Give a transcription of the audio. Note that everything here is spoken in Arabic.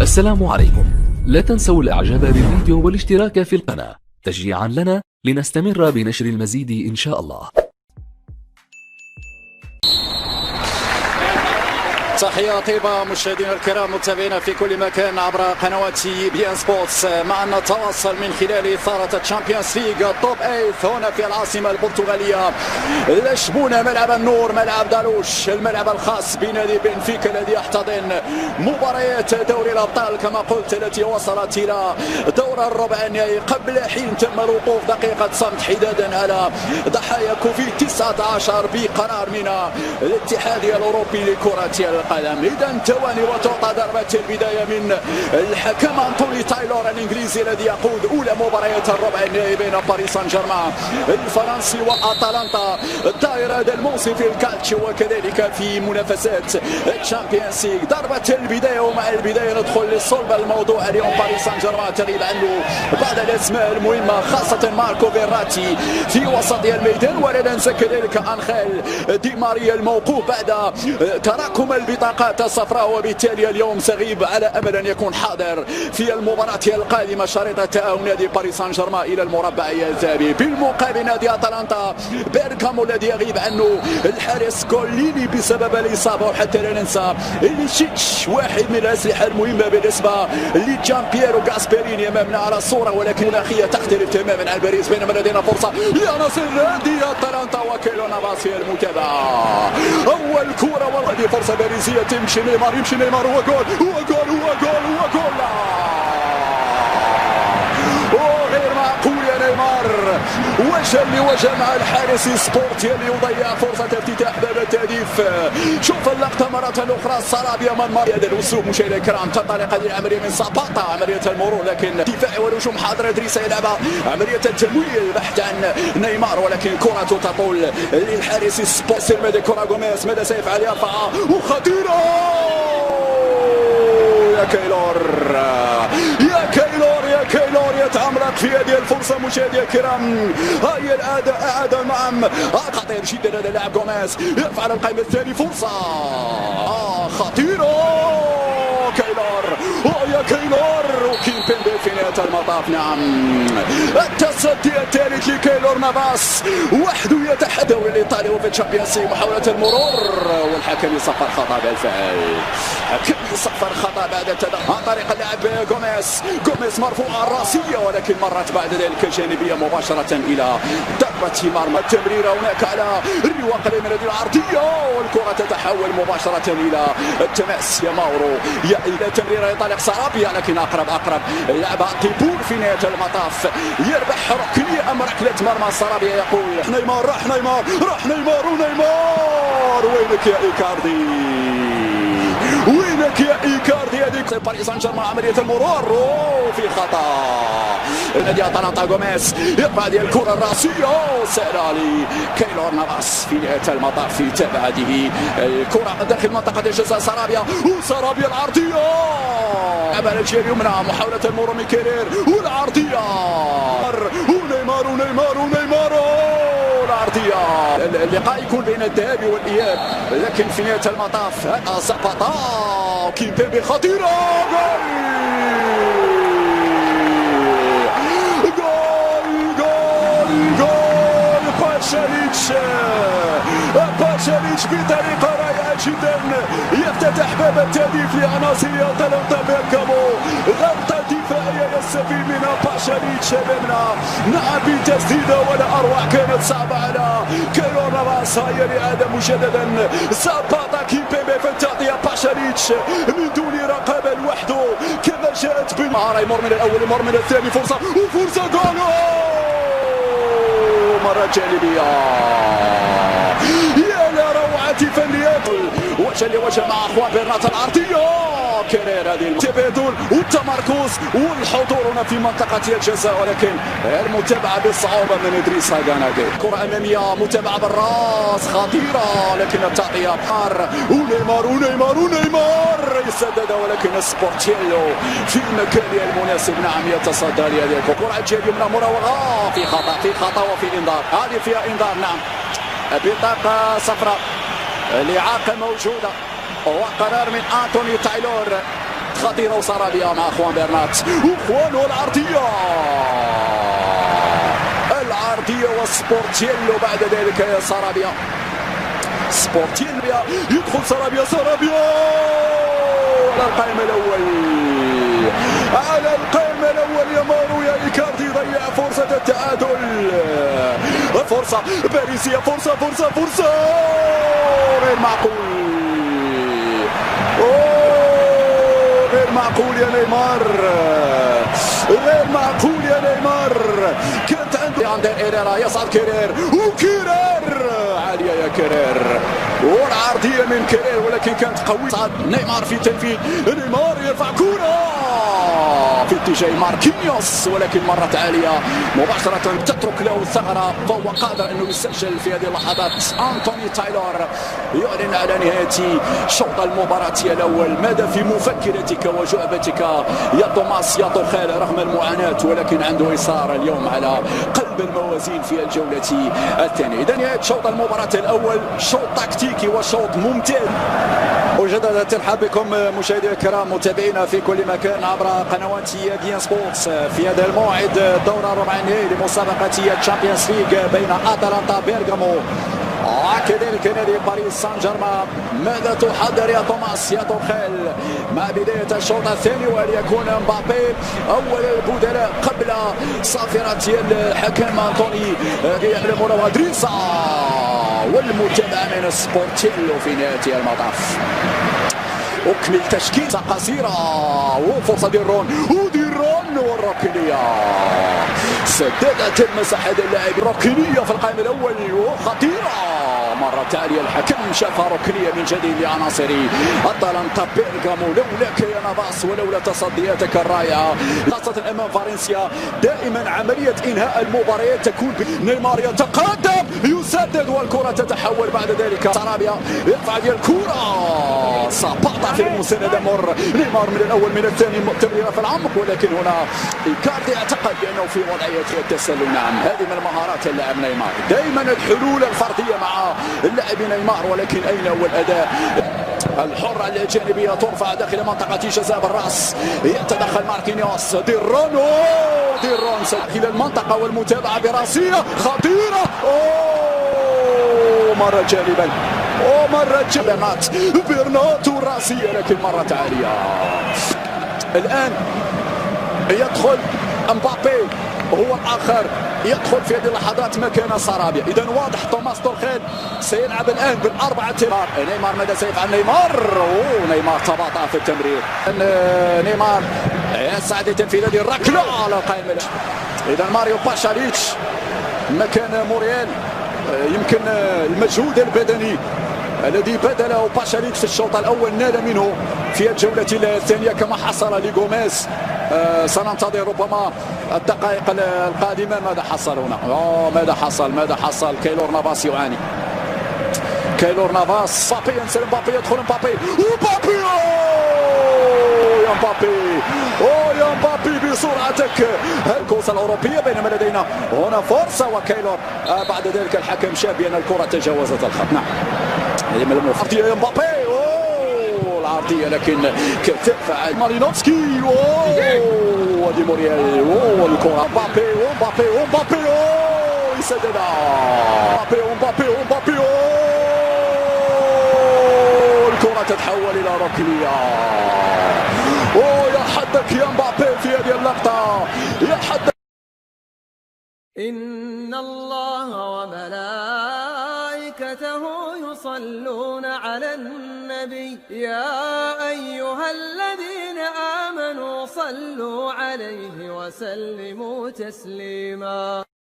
السلام عليكم. لا تنسوا الاعجاب بالفيديو والاشتراك في القناة تشجيعا لنا لنستمر بنشر المزيد إن شاء الله. تحية طيبة مشاهدينا الكرام متابعينا في كل مكان عبر قنوات بي ان سبورتس. معنا تواصل من خلال إثارة تشامبيونز ليغ توب 8 هنا في العاصمة البرتغالية. لشبونة ملعب النور، ملعب دالوش، الملعب الخاص بنادي بنفيكا الذي يحتضن مباريات دوري الأبطال كما قلت التي وصلت إلى دور الربع النهائي. قبل حين تم الوقوف دقيقة صمت حدادا على ضحايا كوفيد 19 بقرار من الاتحاد الأوروبي لكرة القدم. إذا تواني وتعطى ضربة البداية من الحكم أنطوني تايلور الإنجليزي الذي يقود أولى مباريات الربع النهائي بين باريس سان جيرمان الفرنسي وأتلانتا دائر هذا الموسم في الكالتشيو وكذلك في منافسات الشامبيونز ليغ. ضربة البداية ومع البداية ندخل لصلب الموضوع. اليوم باريس سان جيرمان تغيب عنه بعض الأسماء المهمة خاصة ماركو فيراتي في وسط الميدان، ولا ننسى كذلك أنخيل دي ماريا الموقوف بعد تراكم البطاقات الصفراء، وبالتالي اليوم سغيب على امل ان يكون حاضر في المباراه القادمه شريط تاهل نادي باريس سان جيرمان الى المربع الذهبي. بالمقابل نادي اتلانتا بيرغامو الذي يغيب عنه الحارس كوليني بسبب الاصابه، وحتى لا ننسى إليشيتش واحد من الاسلحه المهمه بالنسبه لجان بييرو غاسبريني امامنا على الصوره، ولكن المناخيه تختلف تماما عن باريس. بينما لدينا فرصه لنصر نادي اتلانتا وكيلو نافاس في المتابعه. اول كره وهذه فرصه باريسيه تمشي نيمار، يمشي نيمار هو جول هو جول هو جول هو جول. غير معقول يا نيمار، وجه لوجه مع الحارس سبورتي اللي يضيع فرصة افتتاح باب التهديف. شوف اللقطة مرة أخرى، صرابيا من مر هذا الأسلوب مشاهدينا الكرام. تنطلق هذه العملية من ساباتا، عملية المرور، لكن دفاع والهجوم حاضر. إدريس يلعبها عملية التمويل بحث عن نيمار، ولكن كرة تطول للحارس سبورتي. ماذا كرة غوميز، ماذا سيفعل؟ يرفعها وخطيرة يا كيلور يا كيلور يا كيلور يتعمرق في هذه الفرصة مشاهدينا الكرام. هاي الأعادة نعم خطير جدا هذا اللاعب غوميز، يفعل القائم الثاني فرصة خطيرة كيلور يا كيلور وكيمبيمبي في نهاية المطاف. نعم التصدي الثالث لكيلور نافاس وحده يتحدى الدوري الإيطالي وفي الشامبيونز ليغ. محاولة المرور والحكم يصفر خطأ بالفعل. حكم يصفر خطأ بعد التدخل عن طريق اللاعب غوميز مرفوعة الراسية، ولكن مرت بعد ذلك جانبية مباشرة إلى ضربة مرمى. التمريرة هناك على الرواق اليمين العرضية والكرة تتحول مباشرة إلى التماس يا ماورو إلى تمريرة يطلق صرابيا، لكن أقرب لعبها تيبور في نهاية المطاف. يربح ركنية أم ركلة مرمى. صرابيا يقول نيمار راح نيمار ونيمار وينك يا إيكاردي وينك يا إيكاردي. هذيك باريس سان جيرمان عملية المرور في خطأ نادي اتلانتا. غوميز يقطع هذه الكرة الراسية سهلة لكيلور نافاس في نهاية المطاف في تابع هذه الكرة داخل منطقة الجزاء. صرابيا العرضية على الجهة اليمنى، محاولة المرور من كيرير والعرضية ونيمار العرضية. اللقاء يكون بين الذهاب والإياب، لكن في نهاية المطاف هذا ساباتا كيمبيمبي خطيرة جول باشاليتش بطريقة رائعة جدا يفتتح باب التهديف لعناصر اتلانتا. بيرغامو غلطة دفاعية يستفيد منها باشاليتش امامنا. نعم بتسديدة ولا اروع، كانت صعبة على كيلور نافاس. هي الإعادة مجددا، ساباتا كيمبيمبي في التغطية، باشاليتش من دون رقابة لوحده كما جاءت بالمهارة. يمر من الأول يمر من الثاني، فرصة جول مرة جانبية. يا لروعة فنيات وجه لوجه مع اخوان بيرنات العرضية كيرير. هذه التبادل والتمركز والحضور هنا في منطقة الجزاء، ولكن المتابعة بالصعوبة من إدريس غاناغي. كرة أمامية متابعة بالراس خطيرة، لكن التغطية ونيمار يسدد، ولكن سبورتيلو في المكان المناسب نعم يتصدى لهذه الكرة. الجهة اليمنى مراوغة في خطأ وفي إنذار. هذه فيها إنذار نعم، بطاقة صفراء لإعاقة موجودة وقرار من أنطوني خطيرة وسارابيا مع خوان برنات وخوان والعرضية وسبورتيلو بعد ذلك يا سارابيا سبورتيلو يدخل سارابيا على القائمة الأول يا مارو يا إيكاردي ضيع فرصة التعادل فرصة باريسية فرصة غير معقول غير معقول يا نيمار كانت عند إيريرا يصعد كيرير عالية يا كيرير والعرضية من كيرير ولكن كانت قوية صعد نيمار في تنفيذ نيمار يرفع كرة في اتجاه ماركينيوس ولكن مرت عالية مباشرة تترك له الثغرة فهو قادر انه يسجل في هذه اللحظات. أنتوني تايلور يعلن على نهاية شوط المباراة الأول. ماذا في مفكرتك وجعبتك يا توماس يا توخيل رغم المعاناة ولكن عنده إصرار اليوم على قلب الموازين في الجولة الثانية. إذا نهاية شوط المباراة الأول شوط تكتيكي وشوط ممتاز. مجددا ترحب بكم مشاهدينا الكرام متابعينا في كل مكان عبر قنوات بيان سبورتس في هذا الموعد الدورة الربع النهائي لمسابقة الشامبيونز ليج بين أتلانتا بيرغامو وكذلك نادي باريس سان جيرمان. ماذا تحضر يا توماس يا توخيل مع بداية الشوط الثاني وهل يكون مبابي أول البدلاء قبل صافرة الحكم أنطوني يعلمون مدريسا والمتابعة من سبورتيلو في نهاية المطاف. أكمل تشكيلة قصيرة وفرصة ديرون والركنية سددت المساحة اللاعب ركنية في القائم الأول وخطيرة مرة تالية الحكم شافها ركنية من جديد لعناصر أتلانتا بيرغامو. لولاك يا نافاس ولولا تصدياتك الرائعة خاصة أمام فالنسيا دائما عملية إنهاء المباريات تكون نيمار يتقدم يسدد والكرة تتحول بعد ذلك سارابيا يرفع ديال الكرة ساباطا في المساندة مر نيمار من الأول من الثاني تمريرة في العمق ولكن هنا إيكاردي اعتقد بأنه في وضعية التسلل. نعم هذه من مهارات اللاعب نيمار دائما الحلول الفردية مع اللاعب نيمار ولكن أين هو الأداء الحرة الجانبية ترفع داخل منطقة جزاء بالرأس يتدخل ماركينيوس ديرون داخل المنطقة والمتابعة براسية خطيرة مرة جانبا ومرة برنات راسية لكن مرة عالية. الآن يدخل مبابي هو الآخر يدخل في هذه اللحظات مكان سارابيا. إذا واضح توماس توخيل سيلعب الآن بالأربعة نيمار ماذا سيفعل نيمار تباطأ في التمرير. نيمار يسعد لتنفيذ هذه الركلة على القائمة. إذا ماريو باشاليتش مكان موريال يمكن المجهود البدني الذي بذله باشاليتش في الشوط الأول نال منه في الجولة الثانية كما حصل لغوميز. سننتظر ربما الدقائق القادمة ماذا حصل هنا. ماذا حصل كايلور نافاس يعاني. مبابي ينسى مبابي يدخل مبابي يا مبابي بسرعتك الكوسة الأوروبية بينما لدينا هنا فرصة وكايلور بعد ذلك الحكم شاف بأن الكرة تجاوزت الخط. نعم هذه من المفاجآت يا مبابي العرضية لكن كيف فعل مارينوفسكي ودي موريال والكرة مبابي يسددها مبابي الكرة تتحول إلى ركنية. يا حدك يا مبابي في هذه اللقطة يا حدك. إن الله وملائكته يصلون على النبي يا أيها الذين آمنوا صلوا عليه وسلموا تسليما.